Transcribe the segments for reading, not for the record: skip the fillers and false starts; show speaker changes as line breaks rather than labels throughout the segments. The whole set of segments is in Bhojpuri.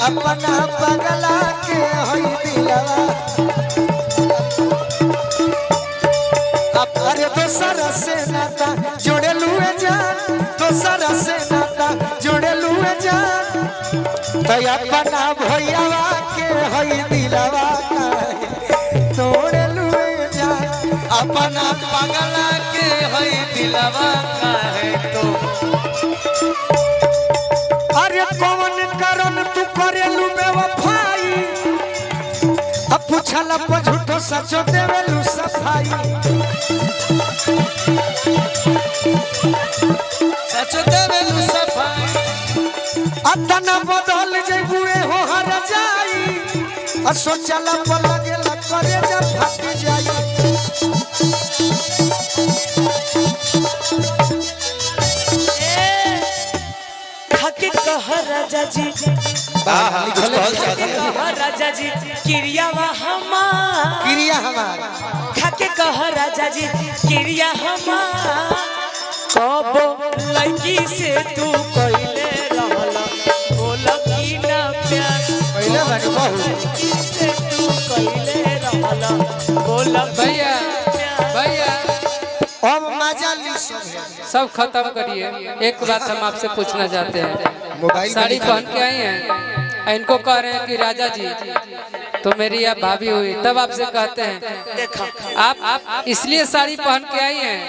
अपना पगला के होई दिलवा अरे दोसर से नाता जोड़े लुए जान दोसर से नाता जोड़े लुए जान तो अपना भैयावा के होई दिलवा तोड़े लुए जान
अपना पगला के होई दिलवा काहे तो
अरे कौन करन तू करेलू बेवफाई अब पूछला पर झूठो सचो देवेलू सफाई
सचो देवेलू सफाई
अतना बदल जइबुए हो हर जाई आ सोचला पर लगेला करे जब फट जाई
खाके कह राजा जी राजा जी क्रिया हमार खाके कह राजा जी क्रिया हमार कब लड़की से तू कइले रहला बोला की ना प्यार
पहले बारे बहु
से तू कइले रहला बोला
भैया भैया
अब मजा ली
सब खत्म करिए। एक बात हम आपसे पूछना चाहते हैं, साड़ी पहन के आई हैं, इनको कह रहे हैं कि राजा जी तो मेरी आप भाभी हुई, तब आपसे कहते हैं
देखा
आप इसलिए साड़ी पहन के आई हैं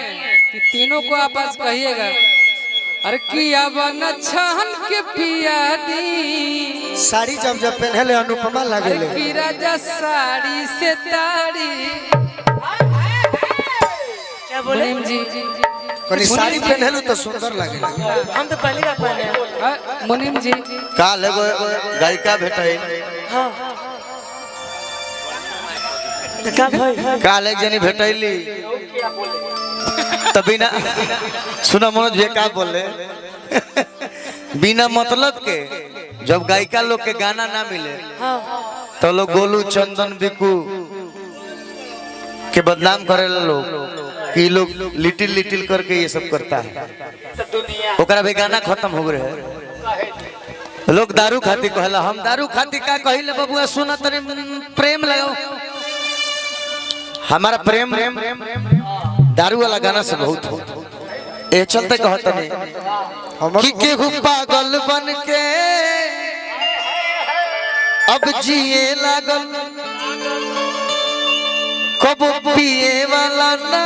कि तीनों को आप आज कहिएगा अरे किया बन छहन के पिया दी
साड़ी जब पहनले अनुपमा लगेले
कि राजा साड़ी से ताड़ी
क्या बोले
जी
कोनी साड़ी पहनलू तो सुंदर लगेला
हम तो पहले का पहने हैं।
मुनीम जी
काल एगो गायिका भेटै
हाँ तो क्या भाई
काल एक जनी भेटैली तो बिना सुना मनोज भैया का बोले बिना मतलब के जब गायिका लोग के गाना ना मिले तो लोग गोलू चंदन बिकू के बदनाम करे लोग कि लोग लिटिल लिटिल करके ये सब करता है ओकरा भी गाना खत्म हो गए लोग दारू खाती कहला हम दारू खाती का कहिले बबुआ सुना तने प्रेम लगाओ हमारा प्रेम दारू वाला गाना से बहुत हो ए चलते कहता नहीं कि केहू पागल बन के अब जिए लागल कब पिए वाला ना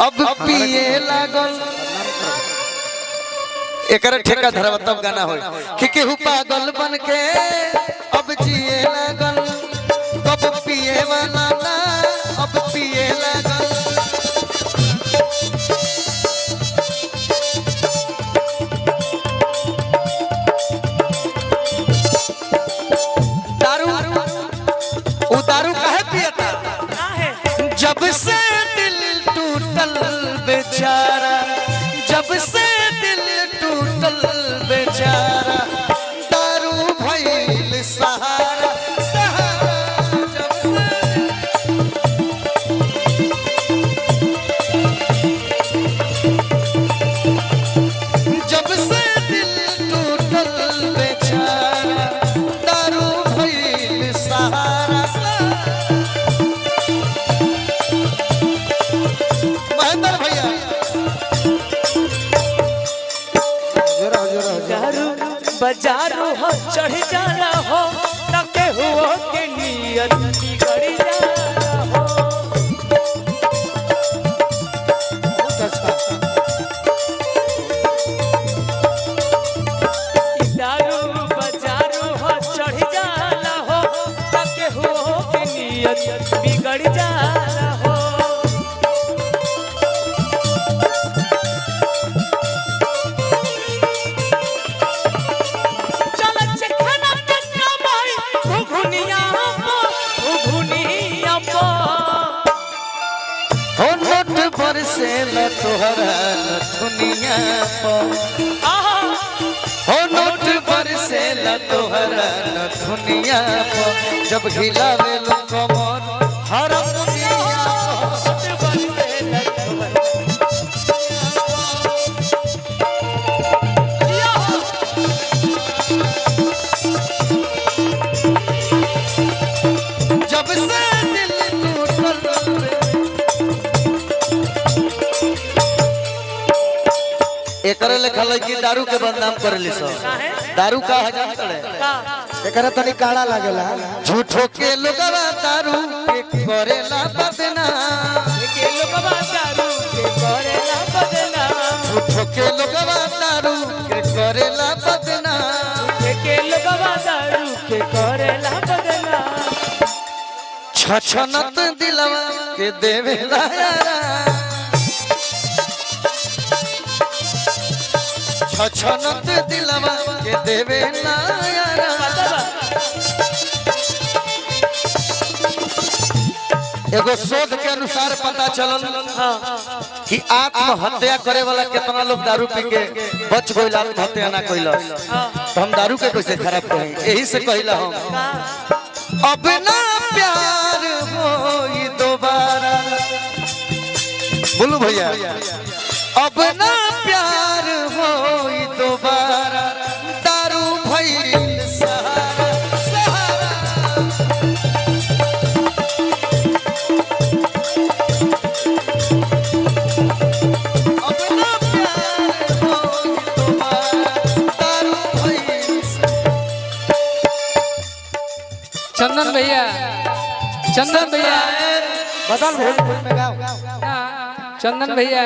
अब पिए लागल एकरा ठेका धरवा तब गाना होई कि केहू पागल बन के अब जिए लागल कब पिए वाला ना अब पिए लागल दारू वो दारू काहे पियता जब से दिल टूटल बेचारा जब से दिल टूटल बेचारा दारू भइल सहारा सहारा जब से दिल टूटल बेचारा दारू भइल सहारा महेंद्र भैया
बाजारो हो चढ़ जाना हो तके हुओ के नियत बिगड़ जाना हो दारू बाजारो हो चढ़ जाना हो तके हुओ के नियत बिगड़ जाना हो
हो नोट बरसे ल तोहरा दुनिया पर हो नोट बरसे ल तोहरा दुनिया पर जब हिलावे लो कमर हर दुनिया एकरे लेखा लड़की दारू के बदनाम करेली सब। दारू का है जानते हैं?
एकरा तनी काड़ा लागेला।
झूठो के लोगवा दारू के करेला बदनाम।
लोगवा दारू के करेला बदनाम।
झूठो के लोगवा दारू के करेला बदनाम।
के लोगवा दारू के करेला बदनाम।
छछनत दिलवा के देवेला यारा। छछनत दिलवा के देवेला यारा। एगो शोध के अनुसार पता चलल कि आत्महत्या करे वाला कितना लोग दारू पी के बच गइल, आत्महत्या ना कइलस। तो हम दारू के कैसे खराब कहीं? यही से कहिला हम अब ना प्यार होई दोबारा। बोलू भैया अब ना प्यार होई दोबारा। दारू भइल सहारा सहारा। अब ना प्यार होई दोबारा। दारू भइल
चंदन भैया, चंदन भैया,
बदल भोजपुरी में गाओ।
चंदन भैया